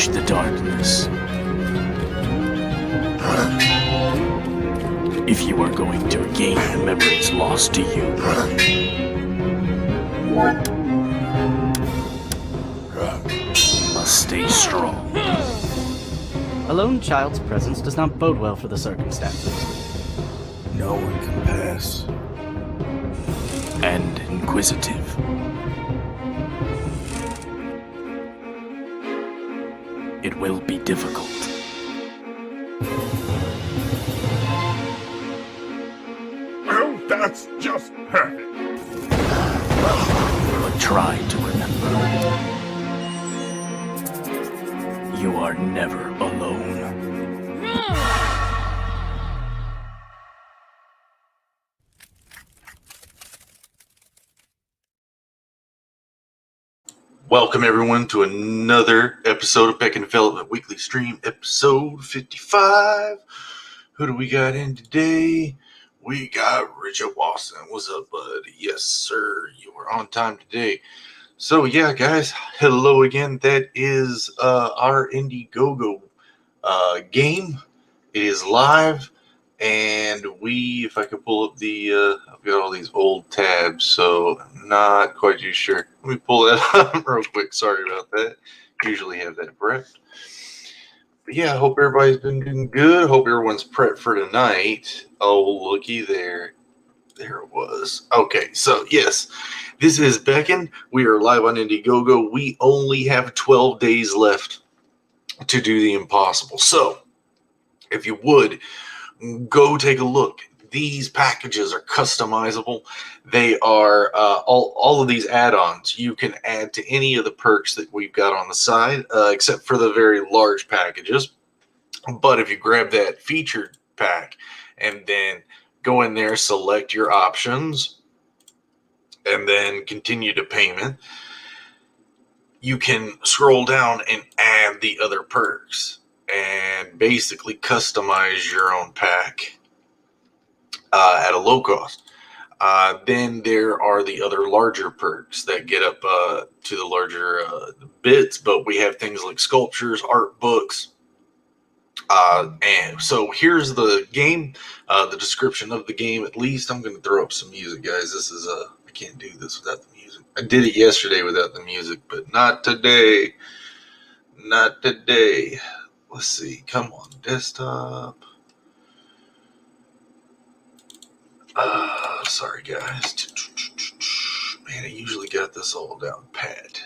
reach the darkness. If you are going to regain the memories lost to you, you must stay strong. A lone child's presence does not bode well for the circumstances. No one can pass. And inquisitive. It will be difficult. Well, that's just perfect. But try to remember. You are never alone. Welcome everyone to another episode of BECKONED Development Weekly Stream, episode 55. Who do we got in today? We got Richard Watson. What's up, bud? Yes, sir. You are on time today. So, yeah, guys, hello again. That is our INDIEGOGO game. It is live. And if I could pull up I've got all these old tabs, so I'm not quite too sure. Let me pull that up real quick. Sorry about that. Usually have that prepped. But yeah, I hope everybody's been doing good. Hope everyone's prepped for tonight. Oh, looky there. There it was. Okay, so yes, this is Beckon. We are live on IndieGoGo. We only have 12 days left to do the impossible. So, if you would, go take a look. These packages are customizable. They are all of these add-ons you can add to any of the perks that we've got on the side, except for the very large packages. But if you grab that featured pack and then go in there, select your options, and then continue to payment, you can scroll down and add the other perks and basically customize your own pack at a low cost. Then there are the other larger perks that get up to the larger bits, but we have things like sculptures, art books. And so here's the game, the description of the game. At least I'm going to throw up some music, guys. This is I can't do this without the music. I did it yesterday without the music, but not today. Not today. Let's see. Come on, desktop. Sorry, guys. Man, I usually got this all down pat.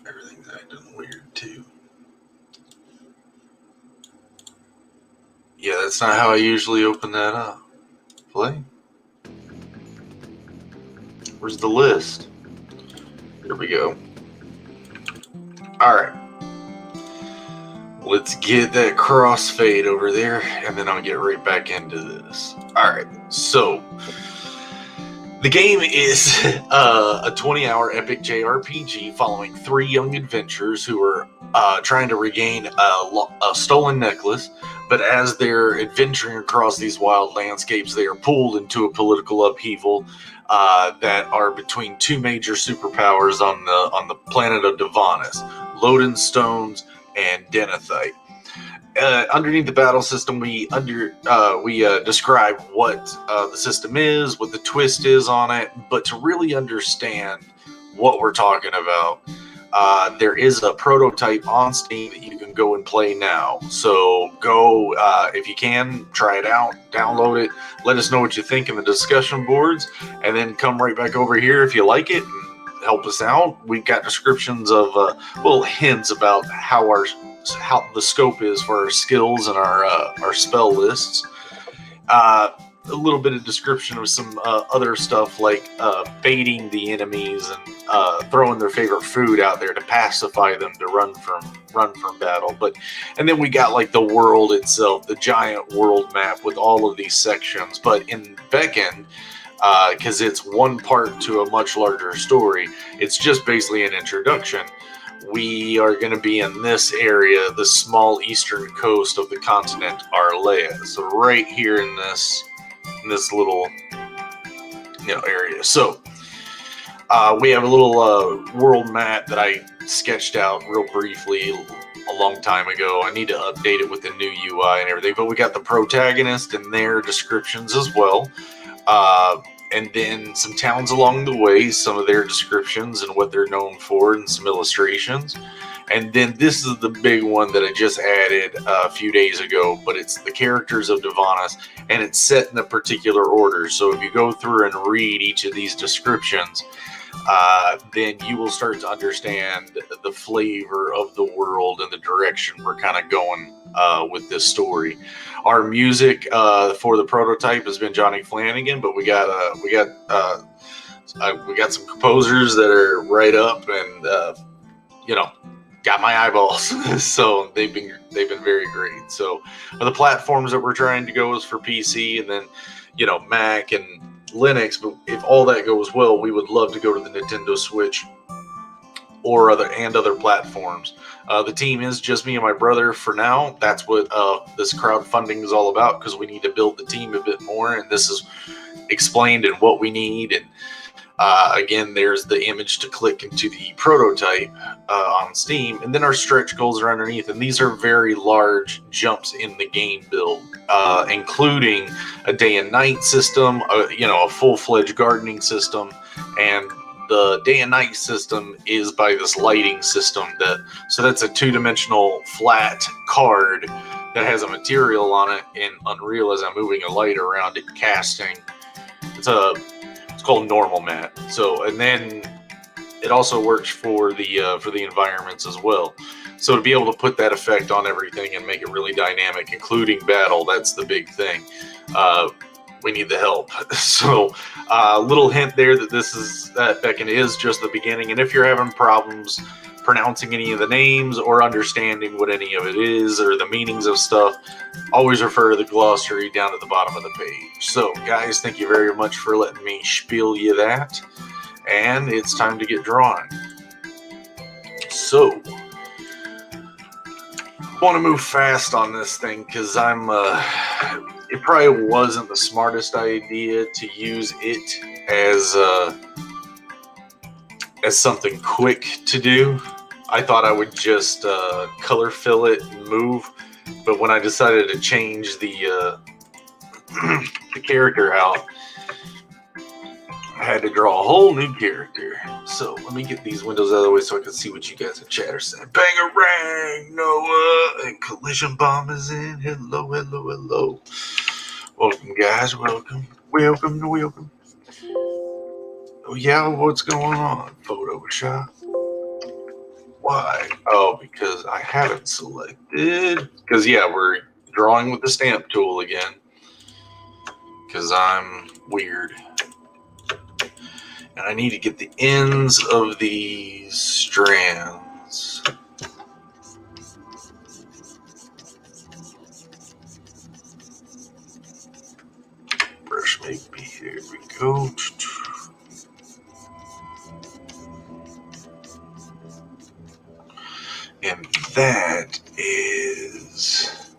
Everything's acting weird, too. Yeah, that's not how I usually open that up. Play. Where's the list? Here we go. Alright. Let's get that crossfade over there, and then I'll get right back into this. Alright, so the game is a 20-hour epic JRPG following three young adventurers who are trying to regain a stolen necklace, but as they're adventuring across these wild landscapes, they are pulled into a political upheaval that are between two major superpowers on the planet of Devanis, Loden Stones and Denethite. Underneath the battle system, we describe what the system is, what the twist is on it, but to really understand what we're talking about, there is a prototype on Steam that you can go and play now. So go, if you can, try it out, download it, let us know what you think in the discussion boards, and then come right back over here if you like it and help us out. We've got descriptions of little hints about how the scope is for our skills and our spell lists. A little bit of description of some other stuff like baiting the enemies and throwing their favorite food out there to pacify them to run from battle. And then we got like the world itself, the giant world map with all of these sections. But in Beckon, because it's one part to a much larger story, it's just basically an introduction. We are going to be in this area, the small eastern coast of the continent Arlea. So right here in this little area. So We have a little world map that I sketched out real briefly a long time ago. I need to update it with the new UI and everything, but we got the protagonist and their descriptions as well. And then some towns along the way, some of their descriptions and what they're known for, and some illustrations. And then this is the big one that I just added a few days ago, but it's the characters of Divanis, and it's set in a particular order. So if you go through and read each of these descriptions, then you will start to understand the flavor of the world and the direction we're kind of going with this story. Our music for the prototype has been Johnny Flanagan, but we got some composers that are right up and got my eyeballs. So they've been very great. So the platforms that we're trying to go is for PC, and then Mac and Linux. But if all that goes well, we would love to go to the Nintendo Switch or other platforms. The team is just me and my brother for now. That's what this crowdfunding is all about, because we need to build the team a bit more, and this is explained and what we need. And again, there's the image to click into the prototype on Steam, and then our stretch goals are underneath, and these are very large jumps in the game build, including a day and night system, a full-fledged gardening system, and the day and night system is by this lighting system. So that's a two-dimensional flat card that has a material on it in Unreal as I'm moving a light around it, casting. It's called normal mat. So, and then it also works for the environments as well. So to be able to put that effect on everything and make it really dynamic, including battle, that's the big thing. We need the help. So a little hint there that Beckon is just the beginning. And if you're having problems pronouncing any of the names or understanding what any of it is or the meanings of stuff, always refer to the glossary down at the bottom of the page. So guys, thank you very much for letting me spiel you that. And it's time to get drawing. So I want to move fast on this thing because it probably wasn't the smartest idea to use it as something quick to do. I thought I would just color fill it and move, but when I decided to change the character out, I had to draw a whole new character. So let me get these windows out of the way so I can see what you guys in chat are saying. Bangarang, Noah, and Collision Bomb is in. Hello, hello, hello. Welcome, guys. Welcome. Oh, yeah, what's going on? Photoshop. Why? Oh, because I haven't selected. Because, yeah, we're drawing with the stamp tool again. Because I'm weird. And I need to get the ends of these strands. Brush maybe. Here we go. And that is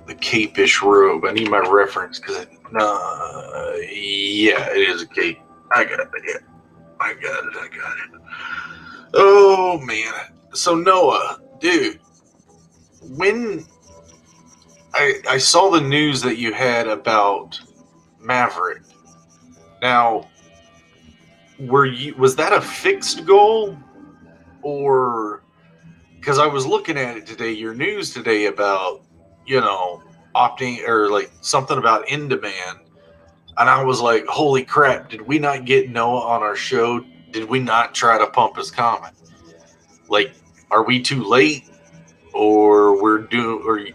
the cape-ish robe. I need my reference because yeah, it is a cape. I got it. Yeah, I got it. Oh man. So Noah, dude, when I saw the news that you had about Maverick. Now, was that a fixed goal? Or, because I was looking at it today, your news today about, opting, or like something about in demand. And I was like, holy crap, did we not get Noah on our show? Did we not try to pump his comment? Like, are we too late? Or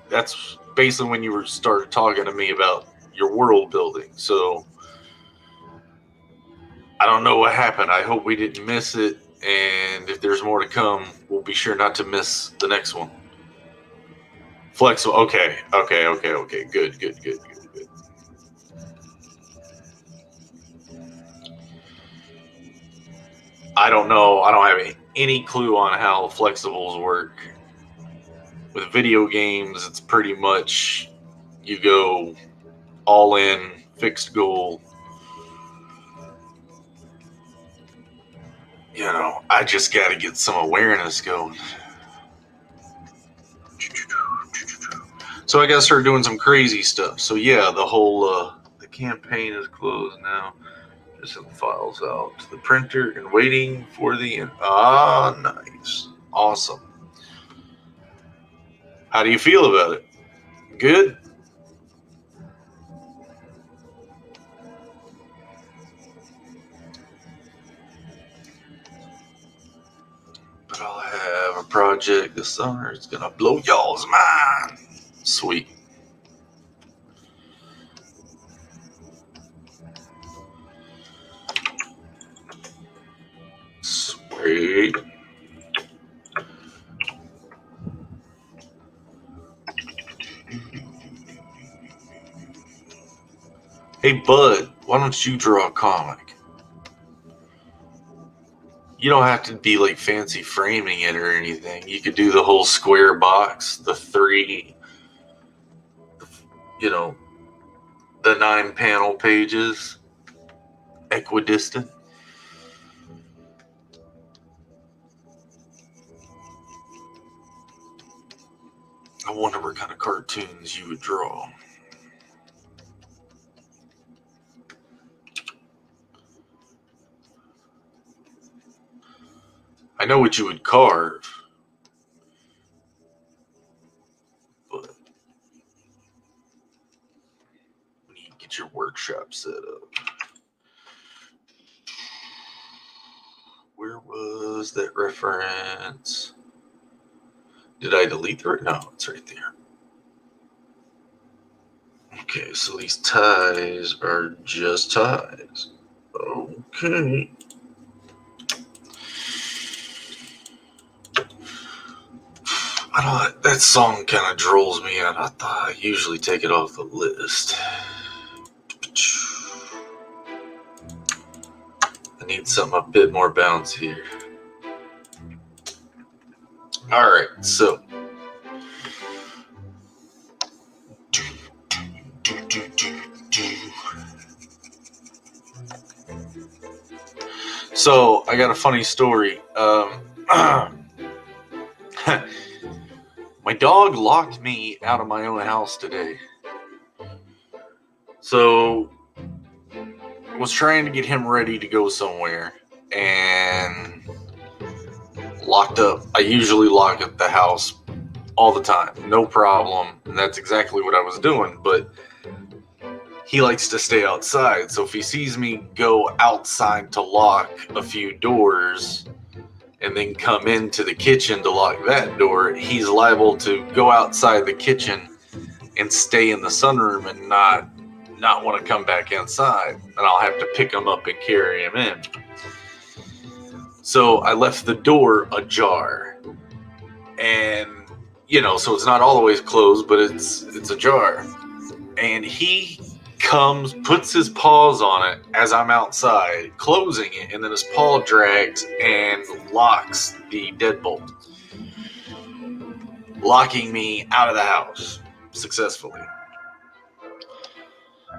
that's basically when you started talking to me about your world building. So I don't know what happened. I hope we didn't miss it. And if there's more to come, we'll be sure not to miss the next one. Flexible. Okay. Good. I don't know. I don't have any clue on how flexibles work. With video games, it's pretty much you go all in, fixed goal. I just got to get some awareness going. So I got to start doing some crazy stuff. So yeah, the whole the campaign is closed now. Just some files out to the printer and waiting for the end. Ah, nice. Awesome. How do you feel about it? Good? But I'll have a project this summer. It's gonna blow y'all's mind. Sweet. Sweet. Hey, Bud, why don't you draw a comic? You don't have to be like fancy framing it or anything. You could do the whole square box, the 3, the 9 panel pages, equidistant. I wonder what kind of cartoons you would draw. I know what you would carve, but we need to get your workshop set up. Where was that reference? Did I delete it? No, it's right there. Okay, so these ties are just ties. Okay. That song kind of drolls me out. I thought I usually take it off the list. I need something a bit more bouncy here. Alright, so. So, I got a funny story. My dog locked me out of my own house today. So, I was trying to get him ready to go somewhere and locked up. I usually lock up the house all the time, no problem. And that's exactly what I was doing. But he likes to stay outside. So if he sees me go outside to lock a few doors and then come into the kitchen to lock that door, he's liable to go outside the kitchen and stay in the sunroom and not want to come back inside. And I'll have to pick him up and carry him in. So I left the door ajar. And, so it's not all the way closed, but it's ajar. And he comes, puts his paws on it as I'm outside, closing it, and then his paw drags and locks the deadbolt, locking me out of the house successfully.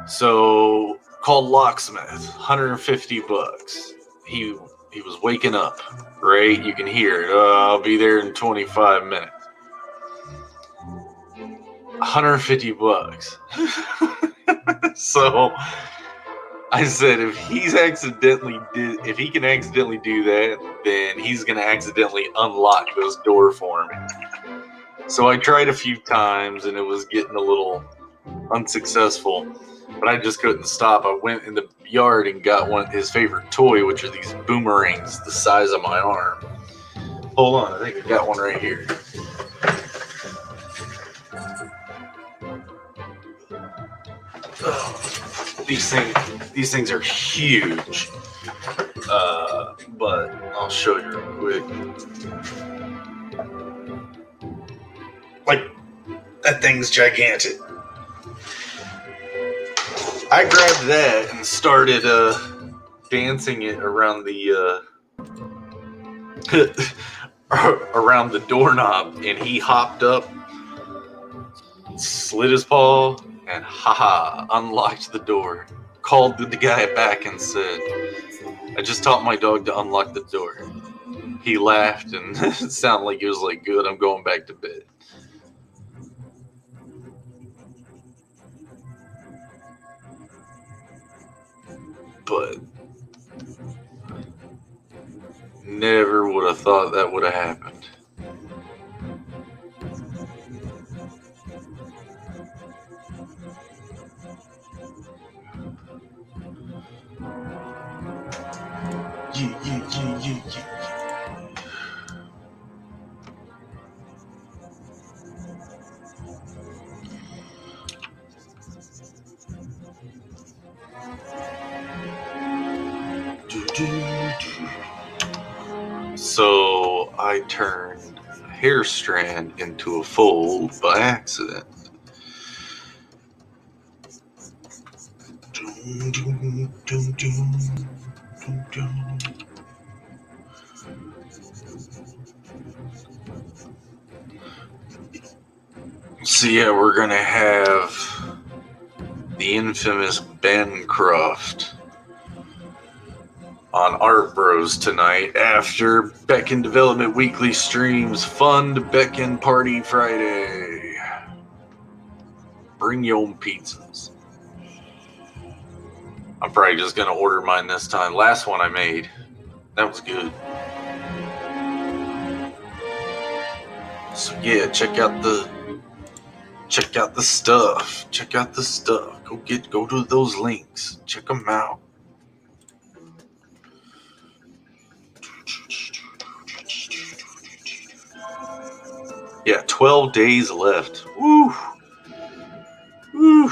So called locksmith, $150. He was waking up, right? You can hear it. I'll be there in 25 minutes. $150. So I said, if he can accidentally do that, then he's gonna accidentally unlock this door for me. So I tried a few times and it was getting a little unsuccessful, but I just couldn't stop. I went in the yard and got one of his favorite toy, which are these boomerangs the size of my arm. Hold on, I think I got one right here. These things are huge, but I'll show you real quick. Like, that thing's gigantic. I grabbed that and started dancing it around the around the doorknob, and he hopped up, slid his paw, and unlocked the door. called the guy back and said, I just taught my dog to unlock the door. He laughed and it sounded like he was like, good, I'm going back to bed. But never would have thought that would have happened. Yeah. So I turned a hair strand into a fold by accident. So yeah, we're gonna have the infamous Bancroft on Art Bros tonight after Beckon Development Weekly streams Fund Beckon Party Friday. Bring your own pizzas. I'm probably just gonna order mine this time. Last one I made, that was good. So yeah, check out the stuff. Check out the stuff. Go to those links. Check them out. Yeah, 12 days left. Woo! Woo!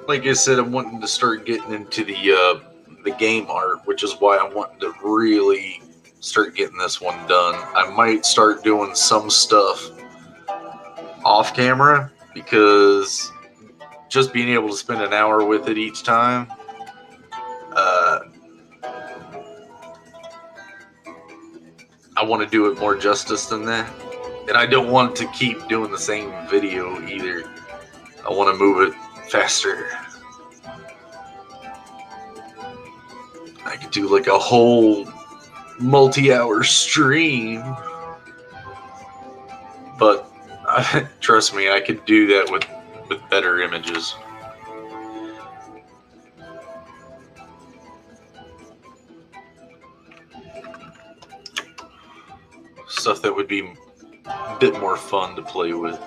Like I said, I'm wanting to start getting into the game art, which is why I'm wanting to really start getting this one done. I might start doing some stuff off camera because just being able to spend an hour with it each time, I want to do it more justice than that. And I don't want to keep doing the same video either. I want to move it faster. I could do like a whole multi-hour stream. But trust me, I could do that with better images. Stuff that would be a bit more fun to play with.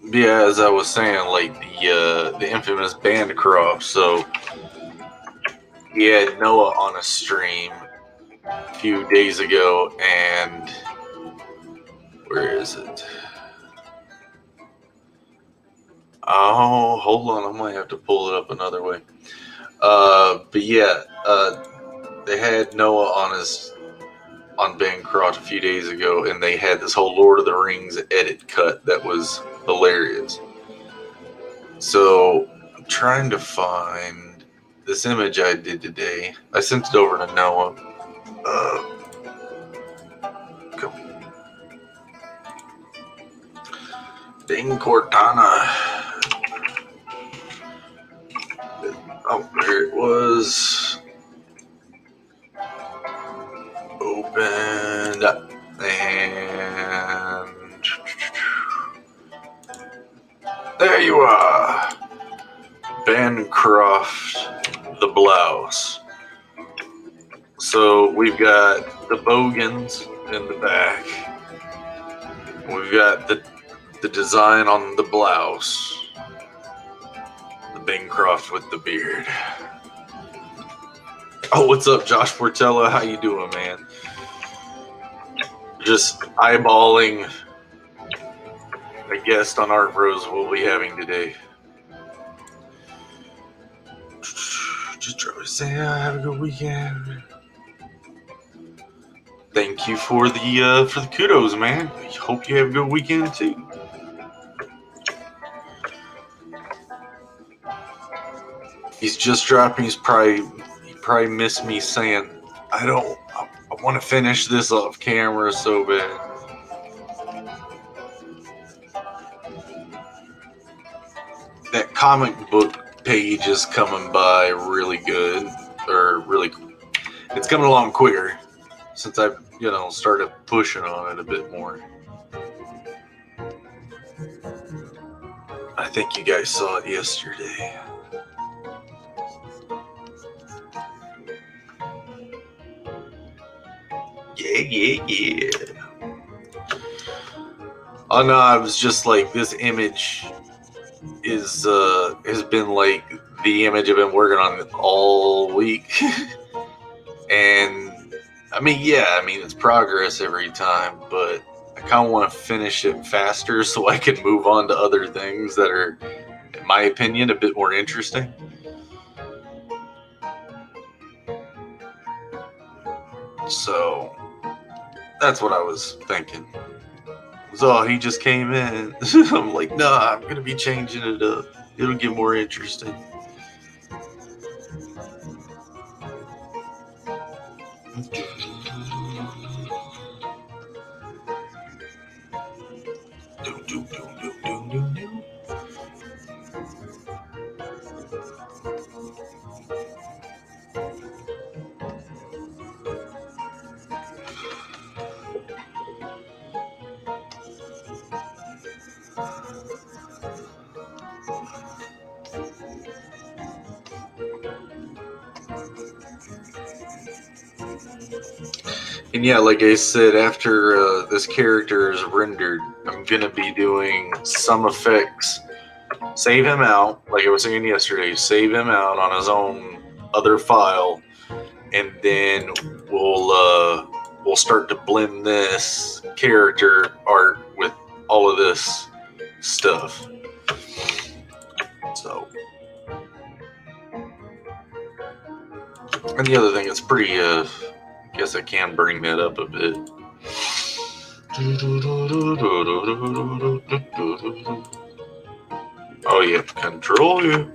Yeah, as I was saying, like the infamous Bancroft. So he had Noah on a stream a few days ago, and where is it? Oh, hold on, I might have to pull it up another way. But yeah, they had Noah on Bancroft a few days ago, and they had this whole Lord of the Rings edit cut that was hilarious. So I'm trying to find this image I did today. I sent it over to Noah. Ding Cortana. Oh, there it was. Opened up. And there you are. Bancroft, the blouse. So we've got the bogans in the back. We've got the design on the blouse. The Bancroft with the beard. Oh, what's up, Josh Portella? How you doing, man? Just eyeballing a guest on Art Bros we'll be having today. say have a good weekend. Thank you for the kudos, man. I hope you have a good weekend too. He's just dropping. He probably missed me saying, I want to finish this off camera so bad. That comic book page is coming by really good, it's coming along quicker since I've, started pushing on it a bit more. I think you guys saw it yesterday. Yeah. Oh no, I was just like, this image has been like the image I've been working on all week. And I mean, it's progress every time, but I kind of want to finish it faster so I can move on to other things that are, in my opinion, a bit more interesting. So that's what I was thinking. So he just came in. I'm like, nah, I'm gonna be changing it up. It'll get more interesting. And yeah, like I said, after this character is rendered, I'm going to be doing some effects. Save him out, like I was saying yesterday, save him out on his own other file, and then we'll start to blend this character art with all of this stuff. So, and the other thing, it's pretty, I guess I can bring that up a bit. Oh yeah, control you.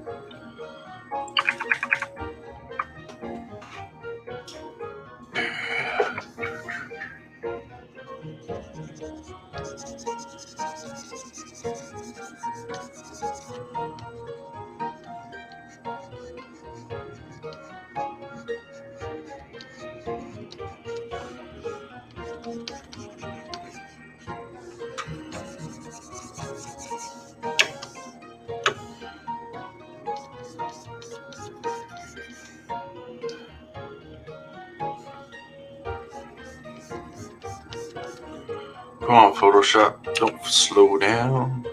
Come on, Photoshop, don't slow down.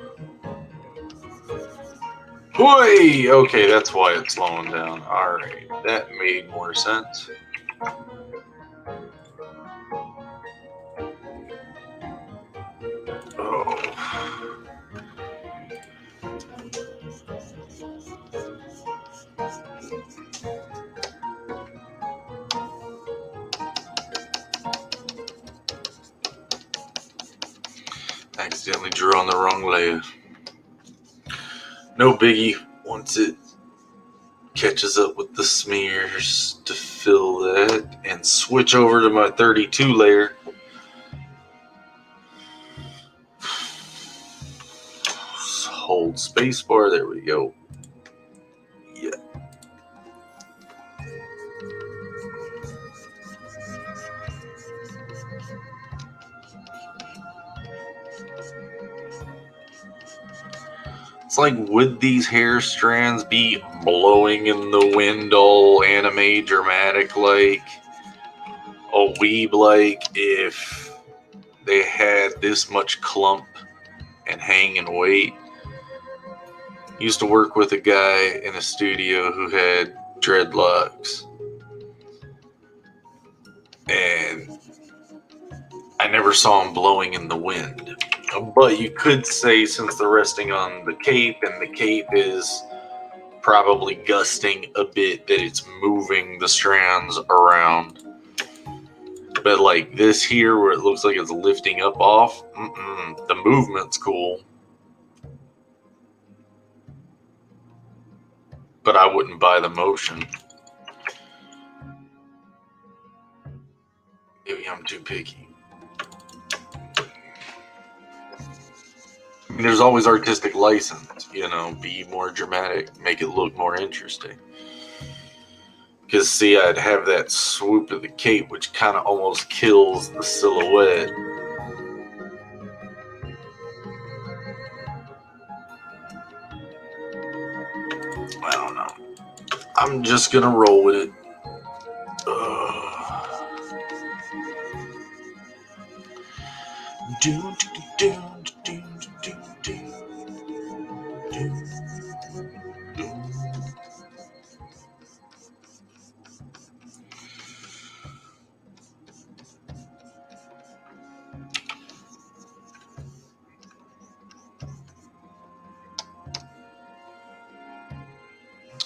Boy! Okay, that's why it's slowing down. Alright, that made more sense. Oh. Accidentally drew on the wrong layer. No biggie once it catches up with the smears to fill that and switch over to my 32 layer. Hold spacebar, there we go. Yeah. It's like, would these hair strands be blowing in the wind all anime dramatic like, a weeb like, if they had this much clump and hang and weight? Used to work with a guy in a studio who had dreadlocks, and I never saw him blowing in the wind. But you could say, since they're resting on the cape, and the cape is probably gusting a bit, that it's moving the strands around. But like this here, where it looks like it's lifting up off, the movement's cool. But I wouldn't buy the motion. Maybe I'm too picky. I mean, there's always artistic license, you know, be more dramatic, make it look more interesting. Because, see, I'd have that swoop of the cape, which kind of almost kills the silhouette. I don't know. I'm just going to roll with it.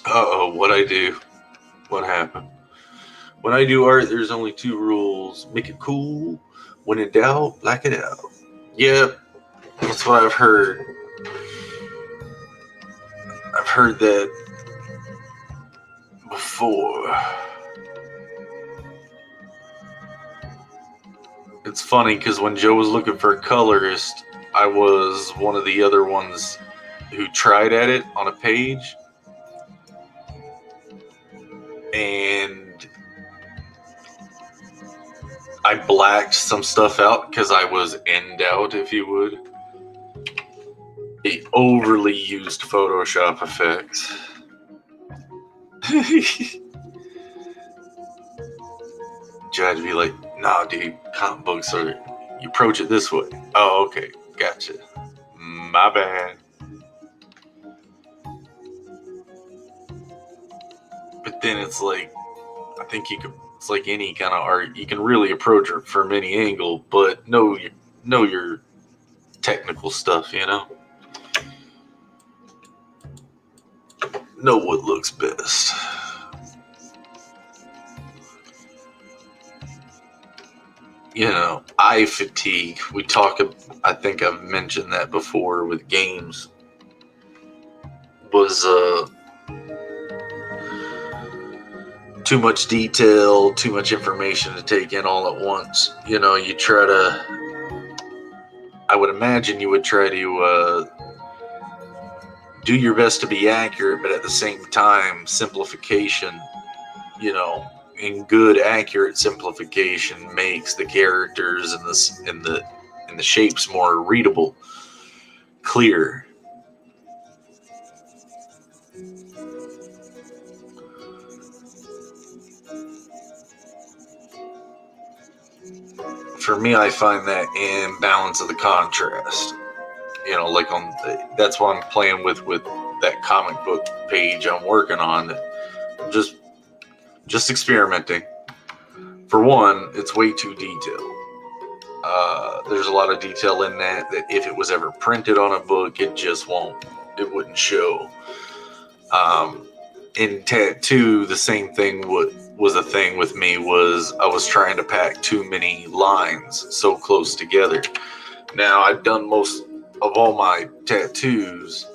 Uh-oh, what'd I do? What happened? When I do art, there's only 2 rules. Make it cool. When in doubt, black it out. Yep, that's what I've heard. I've heard that before. It's funny because when Joe was looking for a colorist, I was one of the other ones who tried at it on a page. And I blacked some stuff out because I was in doubt, if you would. They overly used Photoshop effects. Judge be like, nah, dude, comic books are, you approach it this way. Oh, okay, gotcha. My bad. But then it's like, I think you could, it's like any kind of art, you can really approach it from any angle, but know your technical stuff, you know? Know what looks best. You know, eye fatigue. We talk, I think I've mentioned that before with games. Was too much detail, too much information to take in all at once. You know, you try to, I would imagine you would try to do your best to be accurate, but at the same time, simplification, you know, in good, accurate simplification makes the characters and the shapes more readable, clear. For me, I find that in balance of the contrast. You know, like that's what I'm playing with that comic book page I'm working on. Just experimenting. For one, it's way too detailed. There's a lot of detail in that if it was ever printed on a book, it wouldn't show. In tattoo, the same thing was a thing with me was I was trying to pack too many lines so close together. Now, I've done most of all my tattoos,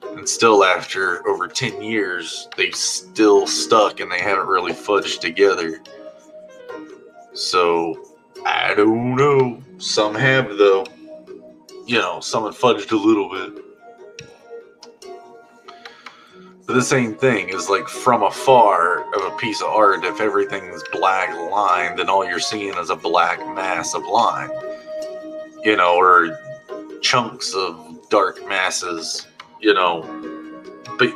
and still after over 10 years, they still stuck and they haven't really fudged together. So, I don't know. Some have, though. You know, some have fudged a little bit. But the same thing is like from afar of a piece of art, if everything's black line, then all you're seeing is a black mass of line. You know, or chunks of dark masses, you know. But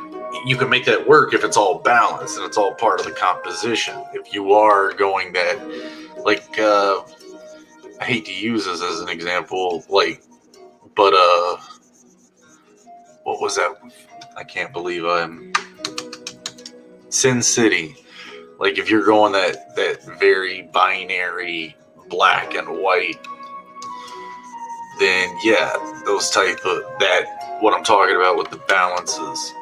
you can make that work if it's all balanced and it's all part of the composition. If you are going that, like, I hate to use this as an example, like, but, what was that? I can't believe I'm Sin City. Like, if you're going that very binary black and white, then yeah, those type of, that, what I'm talking about with the balances,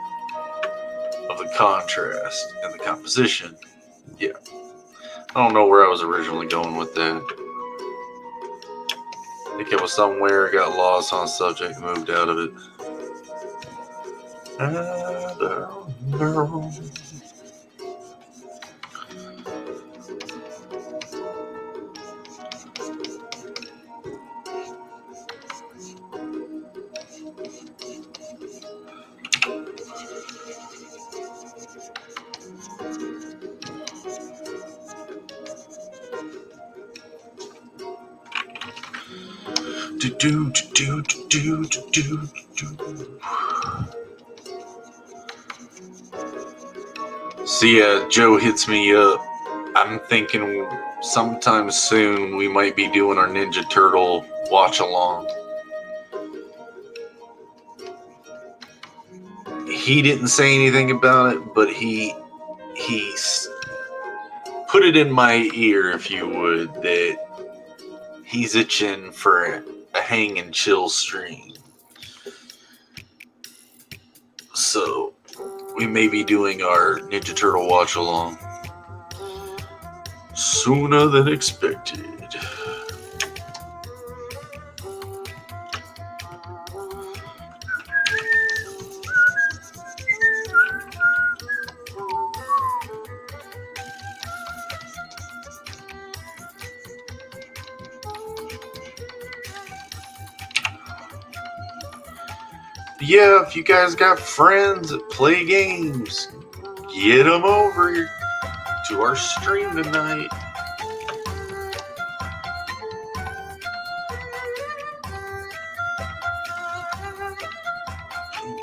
of the contrast and the composition. Yeah. I don't know where I was originally going with that. I think it was somewhere, got lost on subject, moved out of it. I don't know. So yeah, Joe hits me up. I'm thinking sometime soon we might be doing our Ninja Turtle watch along. He didn't say anything about it, but he's put it in my ear, if you would, that he's itching for a hang and chill stream. So we may be doing our Ninja Turtle watch along sooner than expected. Yeah, if you guys got friends that play games, get them over to our stream tonight.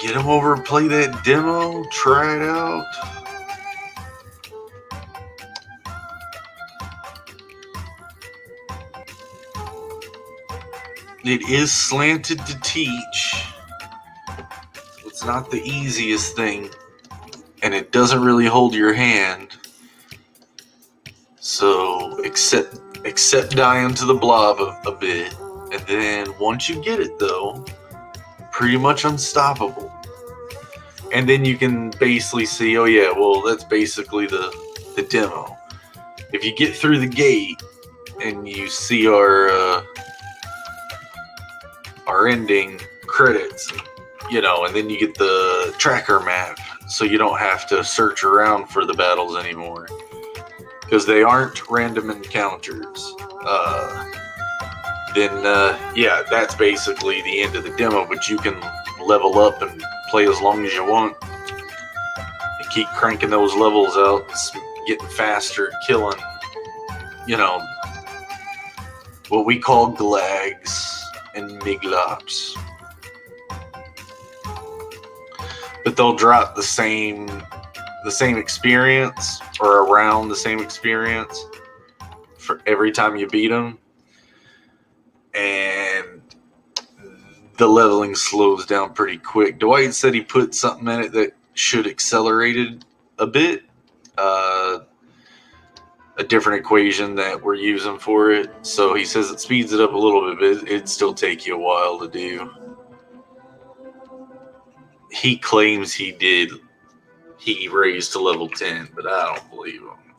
Get them over and play that demo, try it out. It is slanted to teach. It's not the easiest thing, and it doesn't really hold your hand. So accept dying to the blob a bit, and then once you get it though, pretty much unstoppable. And then you can basically see, oh yeah, well that's basically the demo. If you get through the gate and you see our ending credits, you know, and then you get the tracker map, so you don't have to search around for the battles anymore, because they aren't random encounters. Yeah, that's basically the end of the demo, but you can level up and play as long as you want and keep cranking those levels out, getting faster, killing, you know, what we call glags and miglops. But they'll drop the same experience, or around the same experience, for every time you beat them, and the leveling slows down pretty quick. Dwight said he put something in it that should accelerate it a bit, a different equation that we're using for it. So he says it speeds it up a little bit, but it'd still take you a while to do. He claims he raised to level 10, but I don't believe him.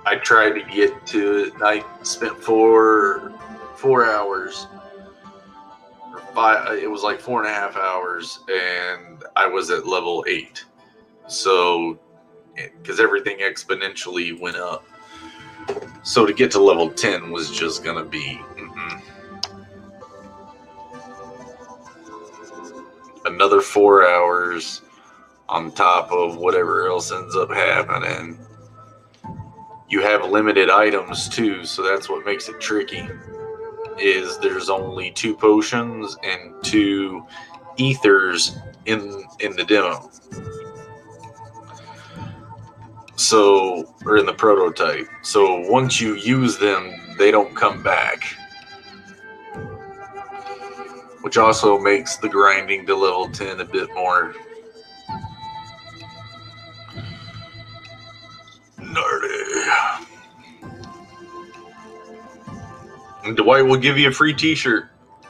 I tried to get to it, and I spent 4 hours, or 5, it was like 4.5 hours, and I was at level 8. So, because everything exponentially went up. So to get to level 10 was just gonna be another 4 hours on top of whatever else ends up happening. You have limited items too, so that's what makes it tricky. Is there's only 2 potions and 2 ethers in the demo. So, or in the prototype. So once you use them, they don't come back. Which also makes the grinding to level 10 a bit more gnarly. And Dwight will give you a free t-shirt,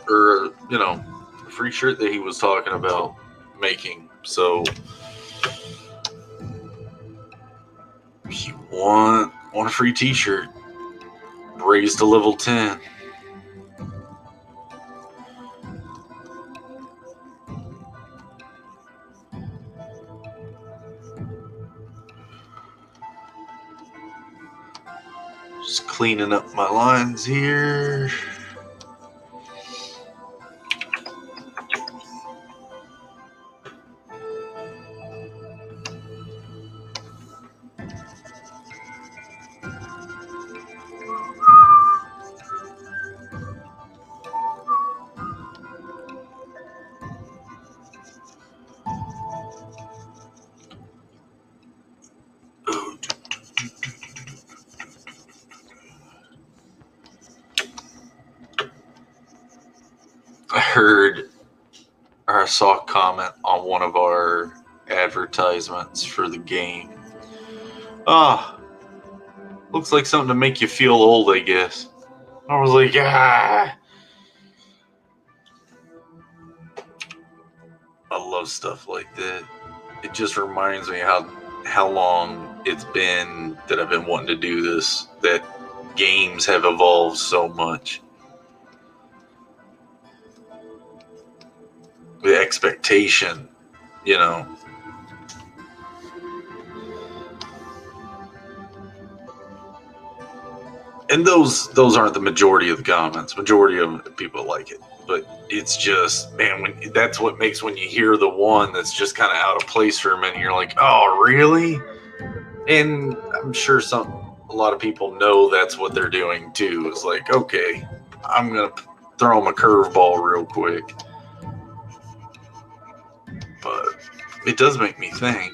or, you know, a free shirt that he was talking about making. So Want a free t-shirt. Raised to level 10. Just cleaning up my lines here. I heard, or I saw a comment on one of our advertisements for the game. Looks like something to make you feel old, I guess. I was like, I love stuff like that. It just reminds me how long it's been that I've been wanting to do this, that games have evolved so much. The expectation, you know. And those aren't the majority of the comments. Majority of people like it. But it's just, man, that's what makes when you hear the one that's just kind of out of place for a minute, you're like, oh, really? And I'm sure a lot of people know that's what they're doing too. It's like, okay, I'm going to throw them a curveball real quick. But it does make me think.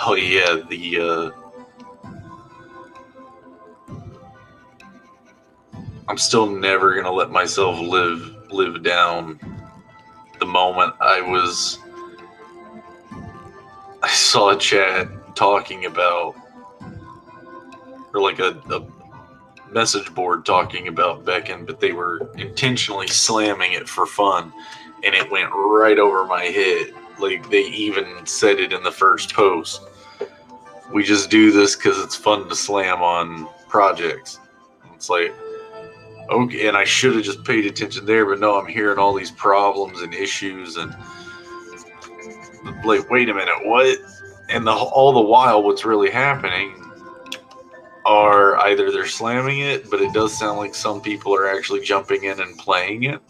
Oh yeah, I'm still never gonna let myself live down the moment I saw a chat talking about, or like a message board talking about Beckon, but they were intentionally slamming it for fun, and it went right over my head. Like, they even said it in the first post. We just do this because it's fun to slam on projects. It's like, okay, and I should have just paid attention there, but no, I'm hearing all these problems and issues, and like, wait a minute, what? And all the while, what's really happening are either they're slamming it, but it does sound like some people are actually jumping in and playing it,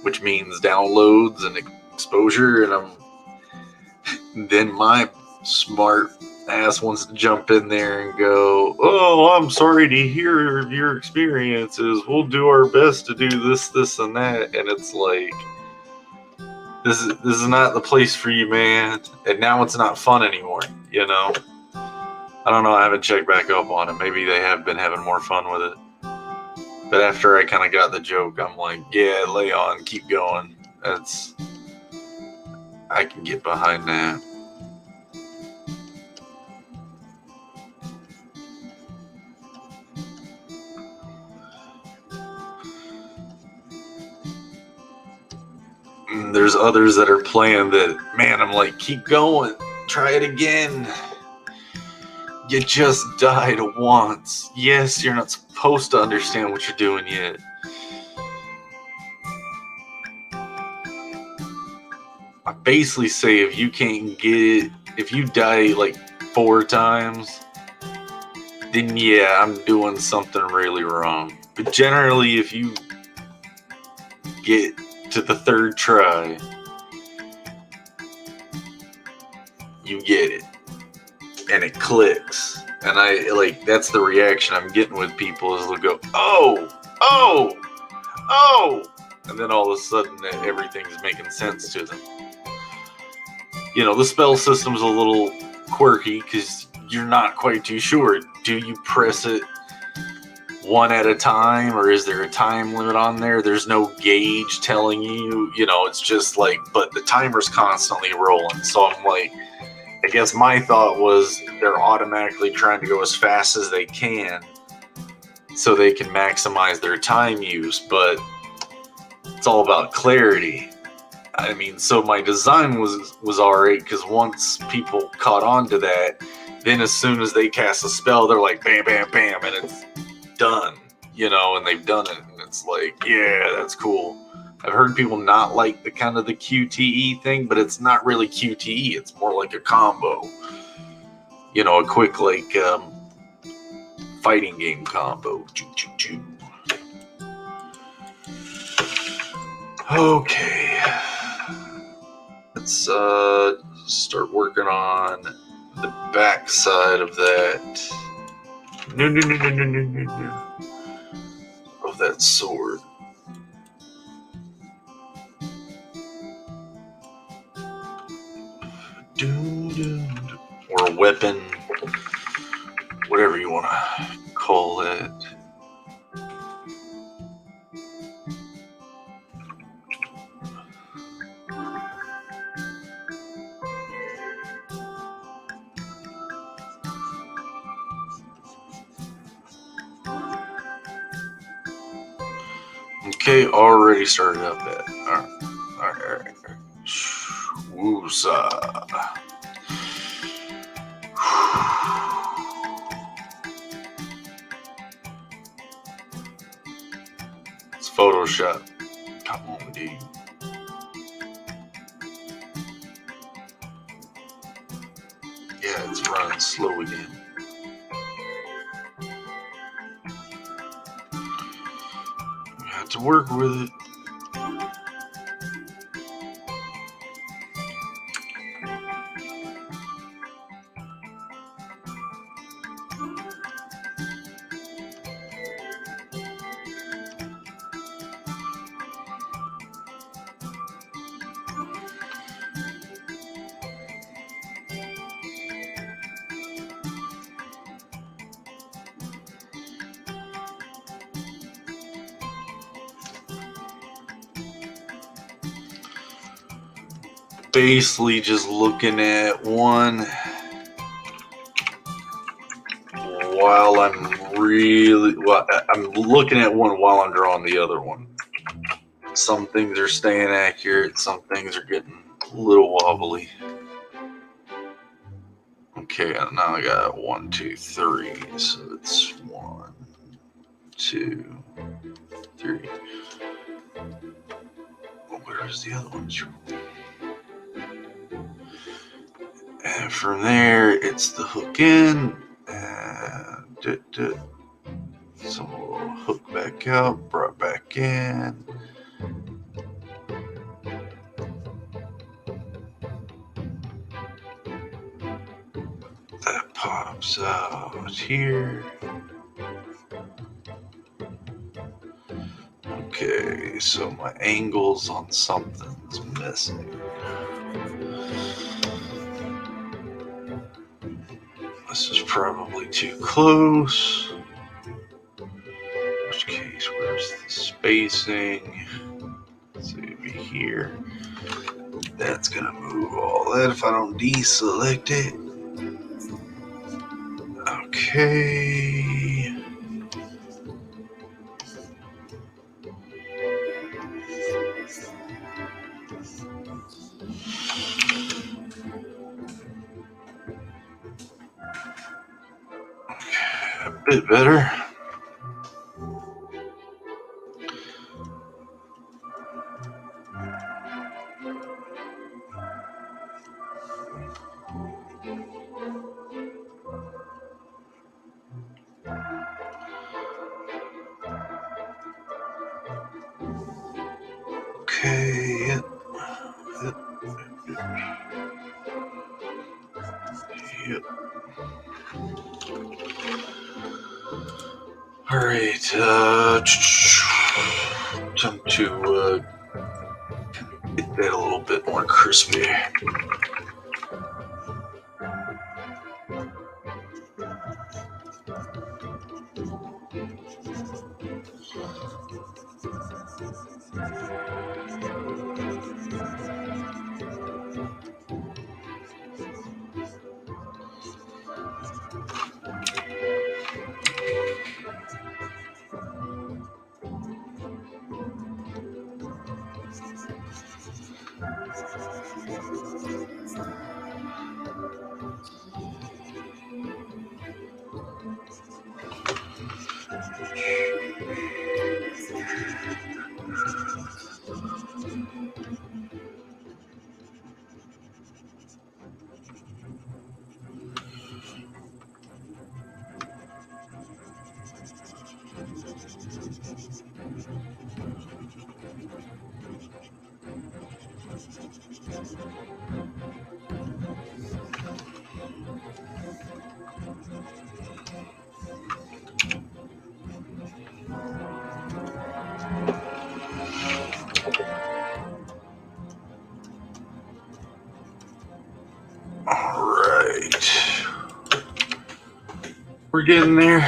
which means downloads and exposure, and then my smart ass wants to jump in there and go, oh, I'm sorry to hear your experiences. We'll do our best to do this, and that. And it's like, this is not the place for you, man. And now it's not fun anymore, you know? I don't know. I haven't checked back up on it. Maybe they have been having more fun with it. But after I kind of got the joke, I'm like, yeah, lay on, keep going. I can get behind that. There's others that are playing that, man, I'm like, keep going, try it again. You just died once. Yes, you're not supposed to understand what you're doing yet. I basically say, if you can't get it, if you die like 4 times, then yeah, I'm doing something really wrong. But generally, if you get to the 3rd try, you get it. And it clicks. And that's the reaction I'm getting with people, is they'll go, oh, and then all of a sudden everything's making sense to them. You know, the spell system's a little quirky because you're not quite too sure. Do you press it one at a time, or is there a time limit on there? There's no gauge telling you, you know, it's just like, but the timer's constantly rolling. So I'm like, I guess my thought was they're automatically trying to go as fast as they can so they can maximize their time use, but it's all about clarity. I mean, so my design was alright, because once people caught on to that, then as soon as they cast a spell, they're like, bam, bam, bam, and it's done, and they've done it, and it's like, yeah, that's cool. I've heard people not like the kind of the QTE thing, but it's not really QTE, it's more like a combo. A quick, like, fighting game combo. Okay. Let's start working on the back side of that. No. Of that sword. Or a weapon. Whatever you want to call it. Okay, already started up that. Alright. Woosa. It's Photoshop. Come on, dude. Yeah, it's running slow again. We have to work with it. Basically just looking at one while I'm looking at one while I'm drawing the other one. Some things are staying accurate, some things are getting a little wobbly. Okay, now I got 1, 2, 3, so it's 1, 2, 3. Where's the other one? And from there, it's the hook in, and so we'll hook back out, brought back in. That pops out here. Okay, so my angles on something's missing. This is probably too close. In which case, where's the spacing? So it'd be here. That's gonna move all that if I don't deselect it. Okay. A bit better. Okay. Yep. All right. Time to get that a little bit more crispy. All right. We're getting there.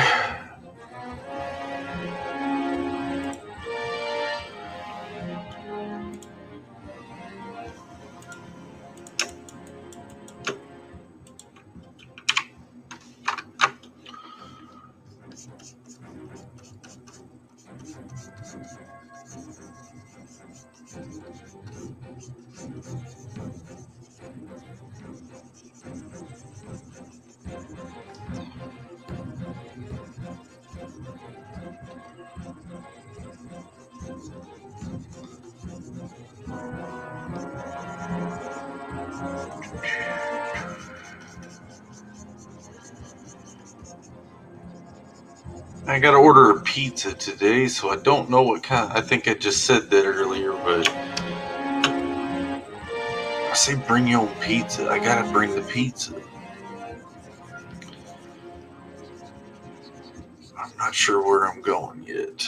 I gotta order a pizza today, so I don't know what kind. I think I just said that earlier, but I say bring your own pizza. I gotta bring the pizza. I'm not sure where I'm going yet.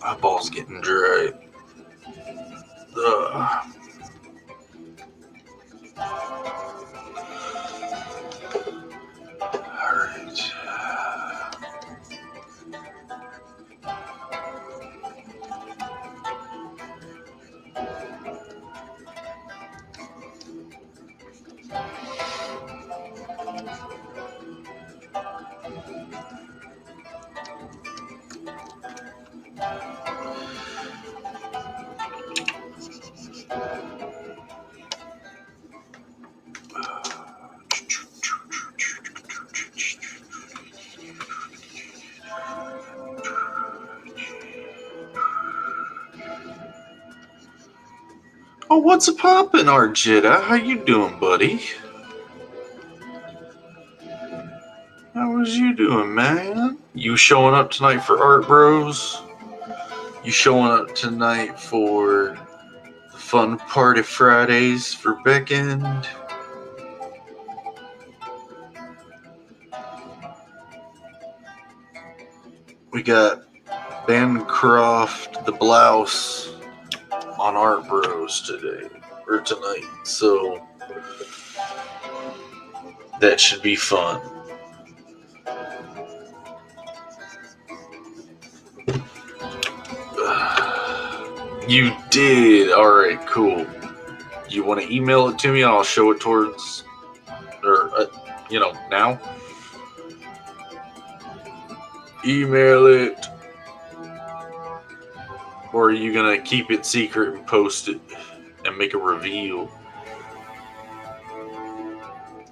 My ball's getting dry. Alright. Oh, what's a poppin', Arjetta? How you doing, buddy? How was you doing, man? You showing up tonight for Art Bros? You showing up tonight for the Fun Party Fridays for Beckend? We got Bancroft the Blouse on Art Bros today, or tonight, so that should be fun. You did? Alright, cool. You want to email it to me and I'll show it towards, or, now? Email it. Or are you going to keep it secret and post it and make a reveal?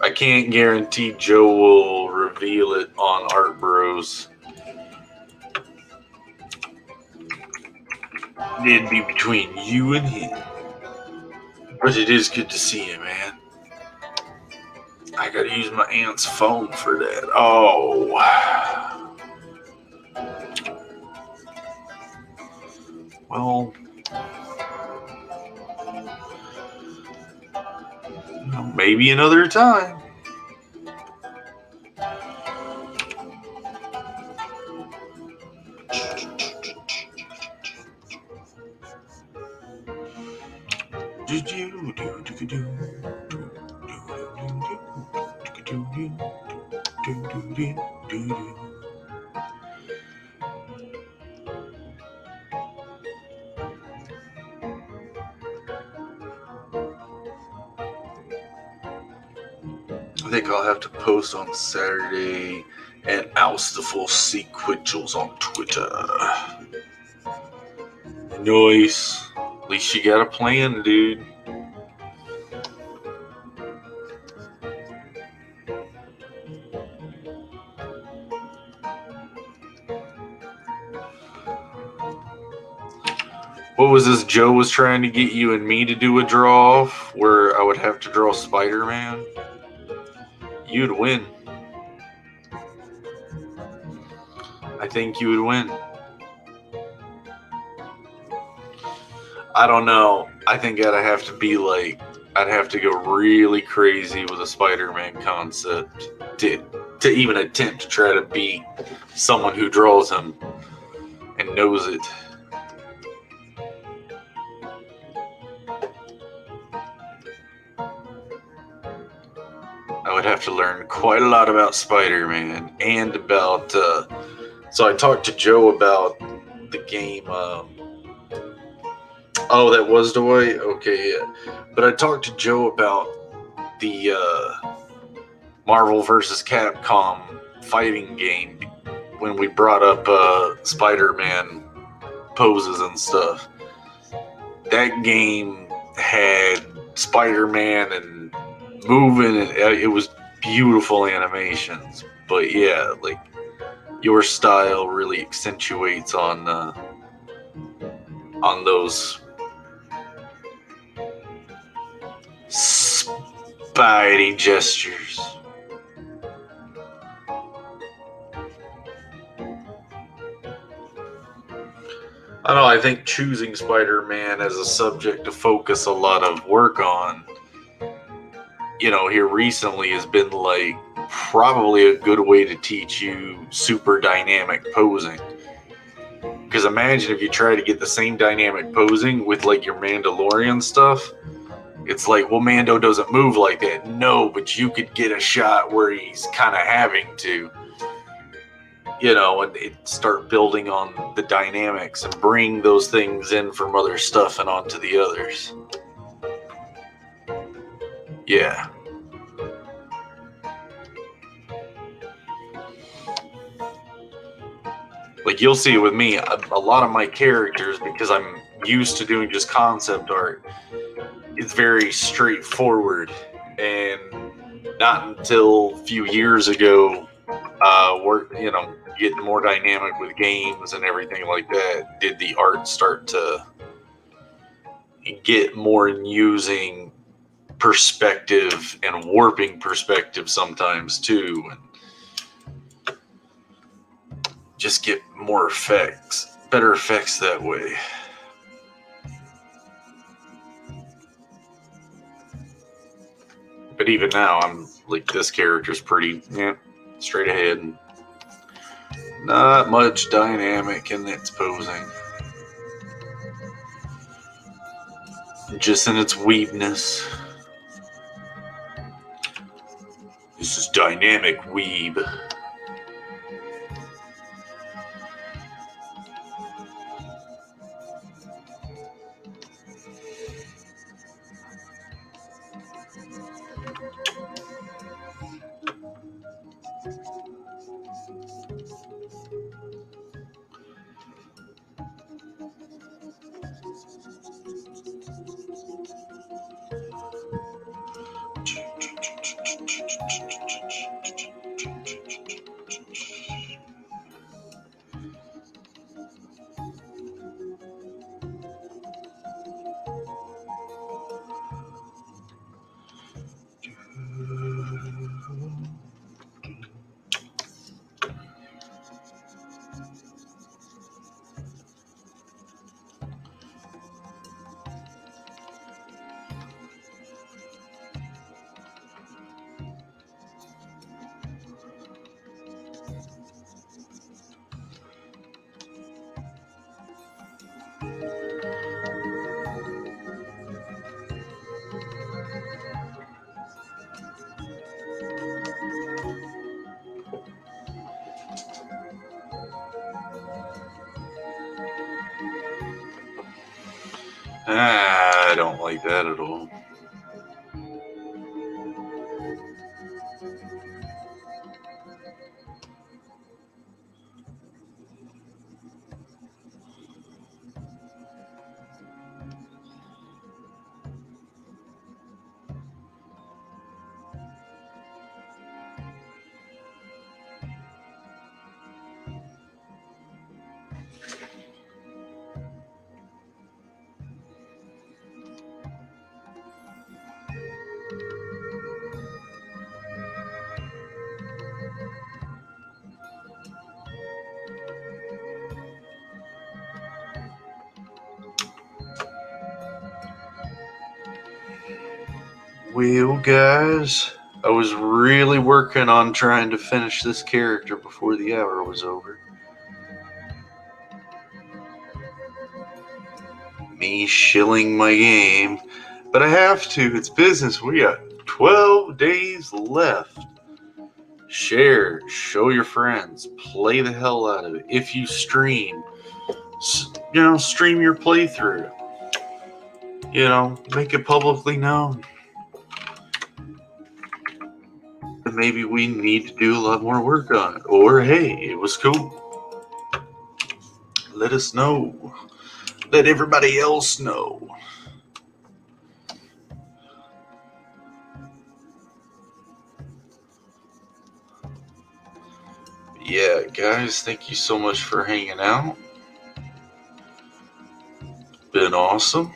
I can't guarantee Joe will reveal it on Art Bros. It'd be between you and him. But it is good to see you, man. I gotta use my aunt's phone for that. Oh. Well, maybe another time. I think I'll have to post on Saturday and oust the full sequentials on Twitter. Nice. At least you got a plan, dude. What was this Joe was trying to get you and me to do a draw where I would have to draw Spider-Man? You'd win. I think you would win. I don't know. I think I'd have to go really crazy with a Spider-Man concept to even attempt to try to beat someone who draws him and knows it. I would have to learn quite a lot about Spider-Man and about. So I talked to Joe about the game. Oh, that was the way? Okay, yeah. But I talked to Joe about the Marvel vs. Capcom fighting game when we brought up Spider-Man poses and stuff. That game had Spider-Man and moving, and it was beautiful animations. But yeah, like your style really accentuates on those Spidey gestures. I don't know, I think choosing Spider-Man as a subject to focus a lot of work on, here recently has been like probably a good way to teach you super dynamic posing. Because imagine if you try to get the same dynamic posing with like your Mandalorian stuff. It's like, well, Mando doesn't move like that. No, but you could get a shot where he's kind of having to, and start building on the dynamics and bring those things in from other stuff and onto the others. Yeah. Like you'll see with me, a lot of my characters, because I'm used to doing just concept art, it's very straightforward. And not until a few years ago, getting more dynamic with games and everything like that, did the art start to get more in using perspective and warping perspective sometimes too, and just get more effects, better effects that way. But even now, I'm like, this character's pretty straight ahead, and not much dynamic in its posing. Just in its weebness. This is dynamic weeb. I don't like that at all. Well, guys, I was really working on trying to finish this character before the hour was over. Me shilling my game, but I have to. It's business. We got 12 days left. Share, show your friends, play the hell out of it. If you stream, stream your playthrough. Make it publicly known. Maybe we need to do a lot more work on it. Or, hey, it was cool. Let us know. Let everybody else know. Yeah, guys, thank you so much for hanging out. Been awesome.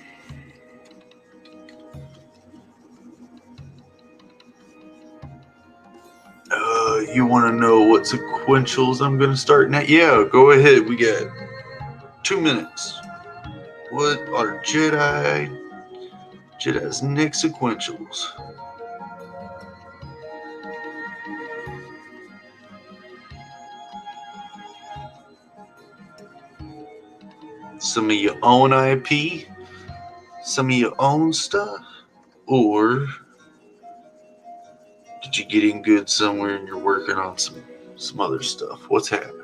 You want to know what sequentials I'm going to start now? Yeah, go ahead. We got 2 minutes. What are Jedi's next sequentials? Some of your own IP? Some of your own stuff? Or did you get in good somewhere and you're working on some other stuff? What's happening?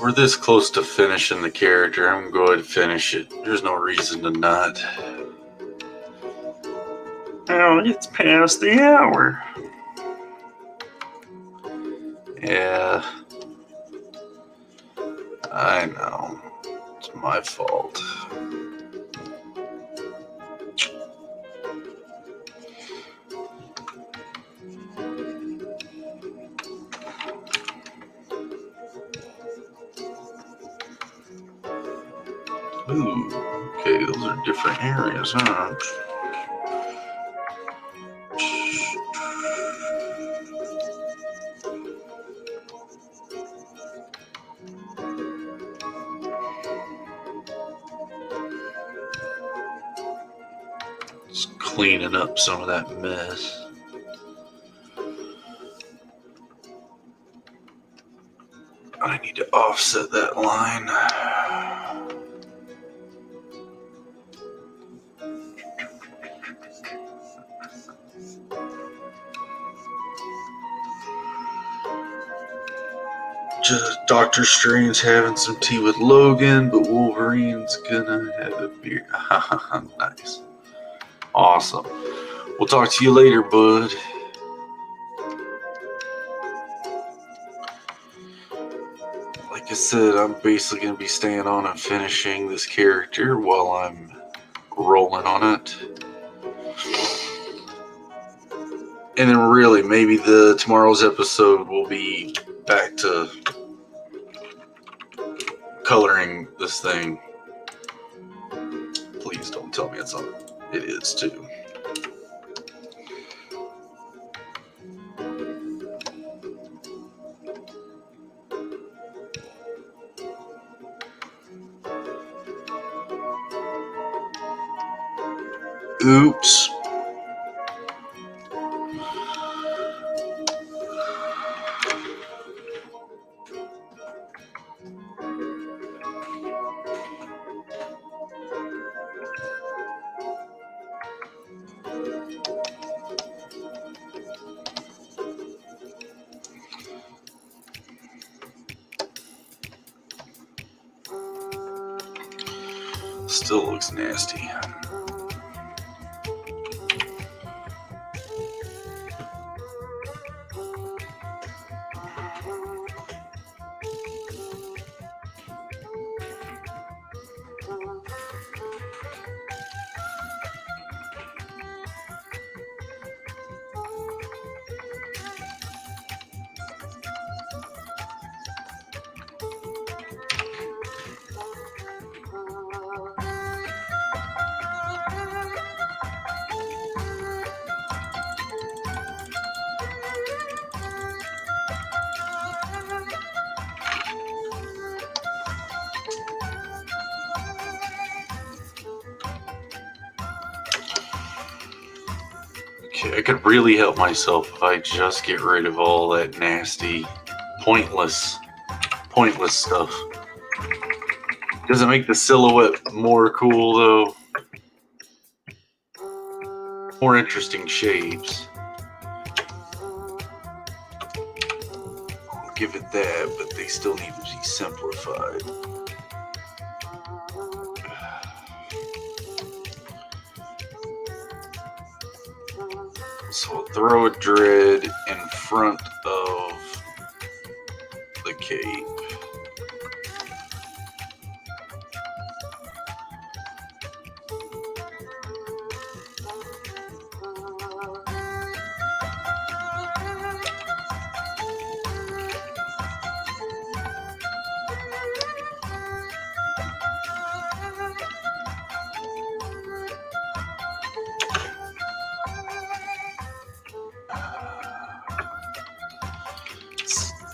We're this close to finishing the character. I'm going to go ahead and finish it. There's no reason to not. Oh, it's past the hour. Yeah. I know. It's my fault. Ooh, okay, those are different areas, huh? Just cleaning up some of that mess. I need to offset that line. Dr. Strange's having some tea with Logan, but Wolverine's gonna have a beer. Nice. Awesome. We'll talk to you later, bud. Like I said, I'm basically going to be staying on and finishing this character while I'm rolling on it. And then really, maybe tomorrow's episode will be back to coloring this thing. Please don't tell me it's not. It is too. Oops. Still looks nasty. Okay, I could really help myself if I just get rid of all that nasty, pointless stuff. Does it make the silhouette more cool though? More interesting shapes. I'll give it that, but they still need to be simplified. So I'll throw a dread in front of the cape.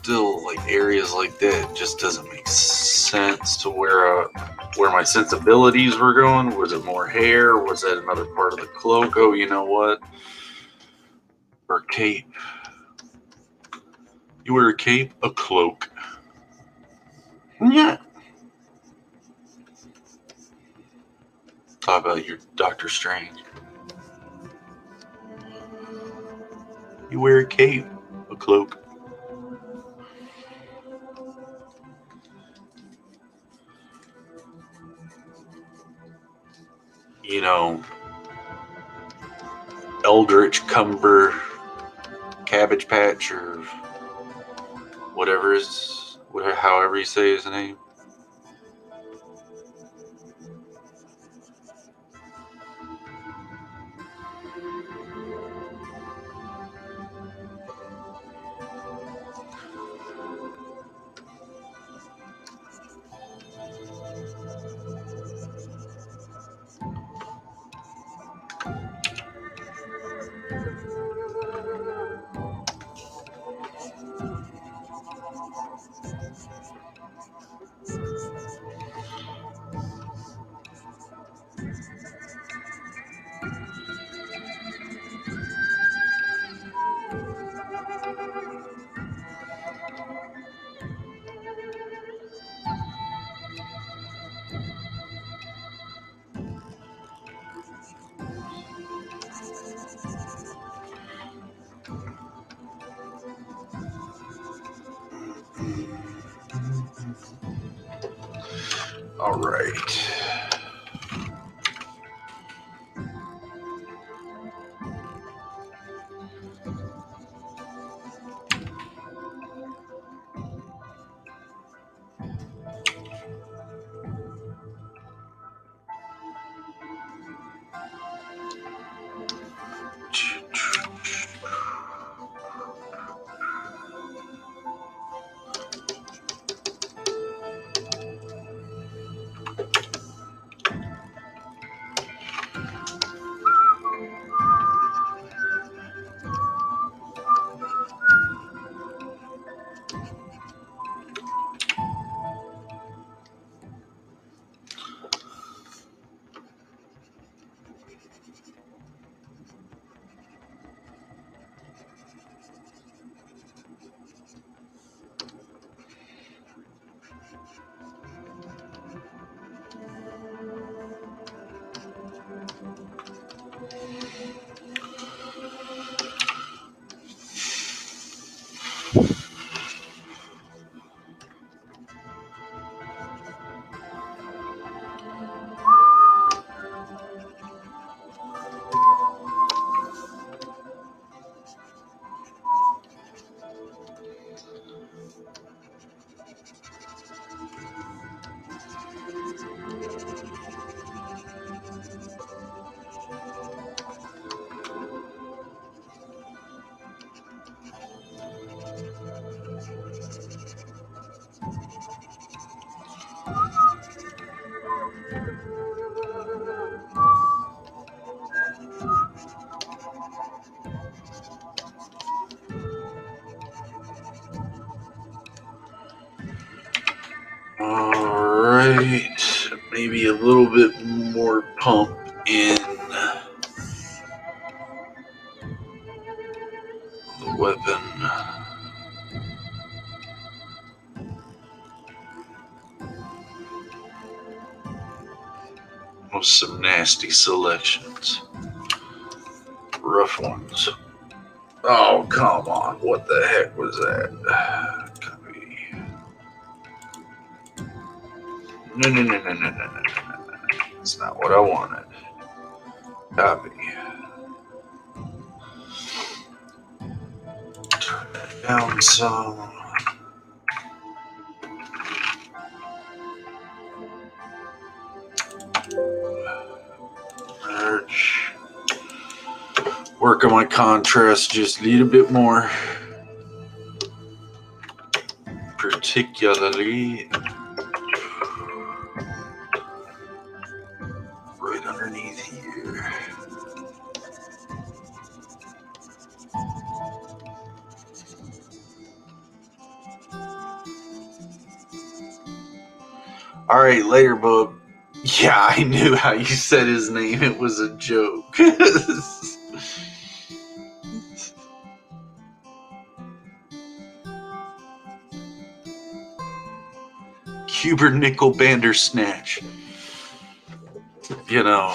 Still, like areas like that just doesn't make sense to where my sensibilities were going. Was it more hair? Was that another part of the cloak? Oh, you know what? Or cape. You wear a cape, a cloak. Yeah. Talk about your Doctor Strange. You wear a cape, a cloak. You know, Eldritch Cumber, Cabbage Patch, or however you say his name. All right. Alright, maybe a little bit more pump in the weapon. With some nasty selections. Rough ones. Oh, come on. What the heck was that? Copy. No. That's not what I wanted. Copy. Turn that down some. Merge. Work on my contrast just a little bit more. Particularly right underneath here. All right, later, bub. Yeah, I knew how you said his name. It was a joke. Cubernickel Bandersnatch. You know.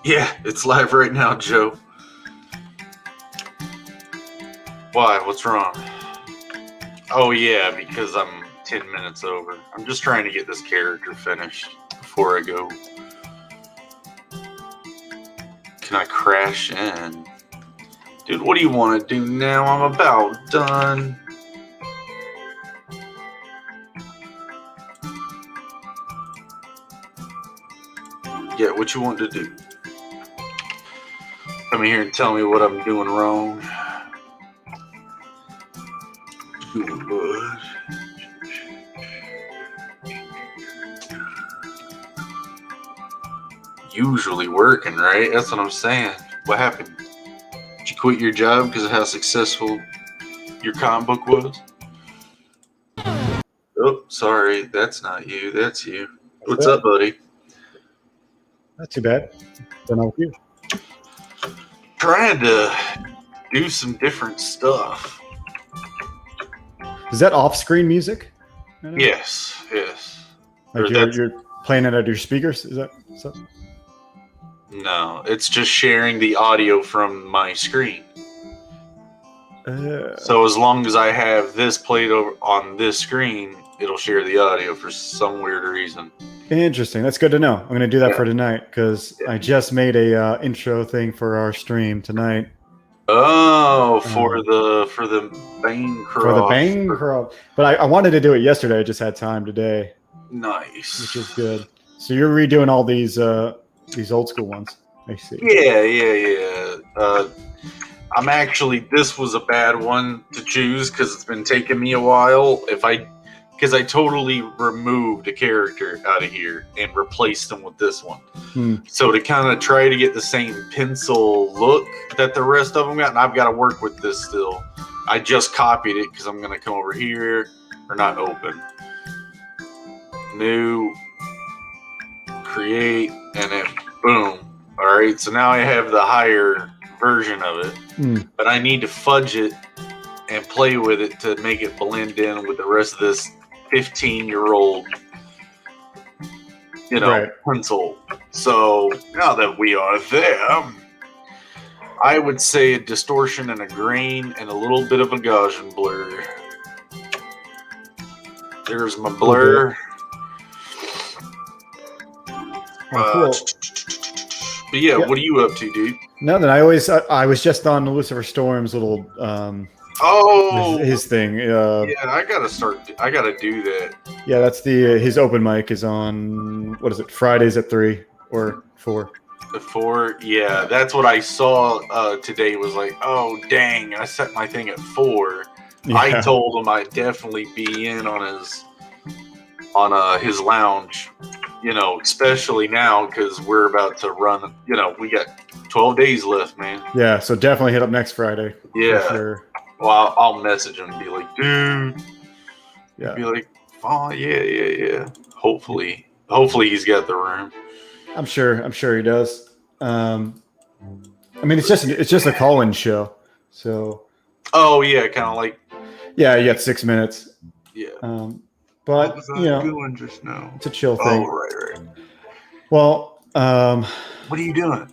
Yeah, it's live right now, Joe. Why? What's wrong? Oh, yeah, because I'm 10 minutes over. I'm just trying to get this character finished before I go. Can I crash in? Dude, what do you want to do now? I'm about done. Yeah, what you want to do? Come here and tell me what I'm doing wrong. Usually working, right? That's what I'm saying. What happened? Did you quit your job because of how successful your comic book was? Oh, sorry. That's not you. That's you. What's up, buddy? Not too bad. Don't know with you. Trying to do some different stuff. Is that off-screen music? Yes. Like you're playing it out of your speakers? Is that so? No, it's just sharing the audio from my screen. So as long as I have this played over on this screen, it'll share the audio for some weird reason. Interesting. That's good to know. I'm going to do that for tonight because I just made a intro thing for our stream tonight. Oh, for the Bancroft. For the Bancroft. But I wanted to do it yesterday. I just had time today. Nice. Which is good. So you're redoing all these old school ones. I see. Yeah. I'm actually, this was a bad one to choose because it's been taking me a while. Because I totally removed a character out of here and replaced them with this one. So to kind of try to get the same pencil look that the rest of them got, and I've got to work with this still. I just copied it because I'm going to come over here, or not open. New, create, and then boom. All right, so now I have the higher version of it, but I need to fudge it and play with it to make it blend in with the rest of this 15-year-old, pencil. So now that we are there, I would say a distortion and a grain and a little bit of a Gaussian blur. There's my blur. Cool. But yeah, what are you up to, dude? Nothing. I was just on Lucifer Storm's little his thing. Yeah, I gotta do that. Yeah, that's his open mic is on, what is it, Fridays at 3 or 4. The 4, yeah, that's what I saw today. Was like, oh dang, I set my thing at 4. Yeah. I told him I'd definitely be in on his lounge, especially now because we're about to run. We got 12 days left, man. Yeah, so definitely hit up next Friday. Yeah. For sure. Well, I'll message him and be like, dude. Yeah. Be like, oh yeah. Hopefully he's got the room. I'm sure he does. I mean, it's just a call-in show, so. Oh yeah, kind of like. Yeah, you got 6 minutes. Yeah. But what was I doing just now? It's a chill thing. Oh right. Well, what are you doing?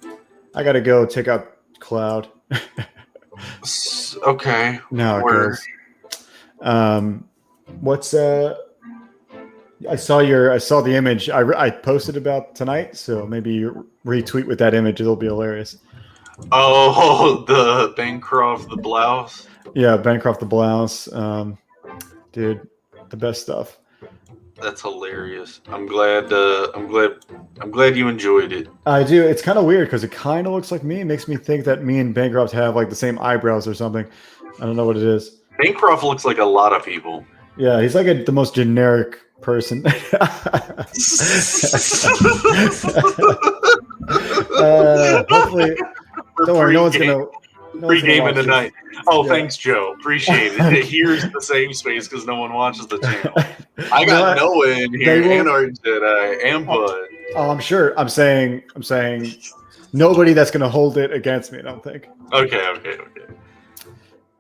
I gotta go take out Cloud. Okay. No, it goes. What's I saw the image I posted about tonight, so maybe you retweet with that image. It'll be hilarious. Oh, the Bancroft, the blouse. Yeah, Bancroft the blouse. Dude, the best stuff. That's hilarious. I'm glad you enjoyed it. I do. It's kind of weird because it kind of looks like me. It makes me think that me and Bancroft have like the same eyebrows or something. I don't know what it is. Bancroft looks like a lot of people. Yeah, he's like the most generic person. Hopefully, don't worry, no one's gonna. Pre-gaming tonight. Oh, yeah. Thanks, Joe. Appreciate it. Here's the same space because no one watches the channel. I got Noah in here and our Jedi and Bud. Oh, I'm sure. I'm saying nobody that's going to hold it against me, I don't think. Okay.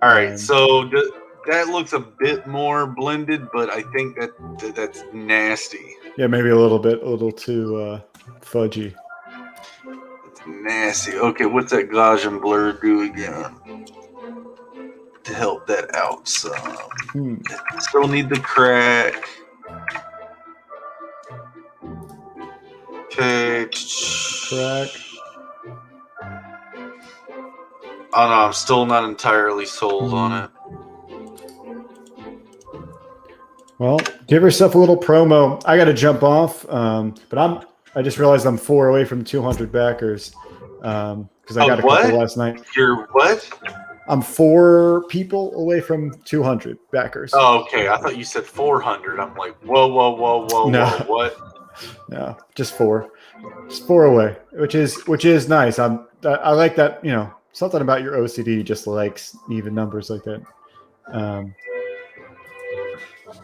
All right. So that looks a bit more blended, but I think that's nasty. Yeah, maybe a little too fudgy. Nasty. Okay, what's that Gaussian blur do again to help that out some? Still need the crack. Okay. Crack. Oh no, I'm still not entirely sold on it. Well, give yourself a little promo. I got to jump off, but I just realized I'm 4 away from 200 backers because I got a couple last night. You're what? I'm 4 people away from 200 backers. Oh, okay. I thought you said 400. I'm like, whoa, No. whoa, what? No, just 4. Just 4 away, which is nice. I like that. Something about your OCD just likes even numbers like that.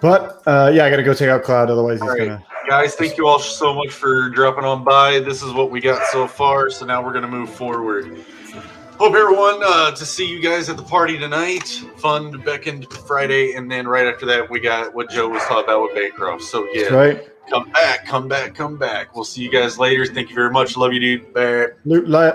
But I got to go take out Cloud. Otherwise, he's gonna. Guys, thank you all so much for dropping on by. This is what we got so far. So now we're gonna move forward. Hope everyone to see you guys at the party tonight. Fun Beckoned Friday, and then right after that we got what Joe was talking about with Bancroft. So yeah, that's right. Come back. We'll see you guys later. Thank you very much. Love you, dude. Bye. Loot light.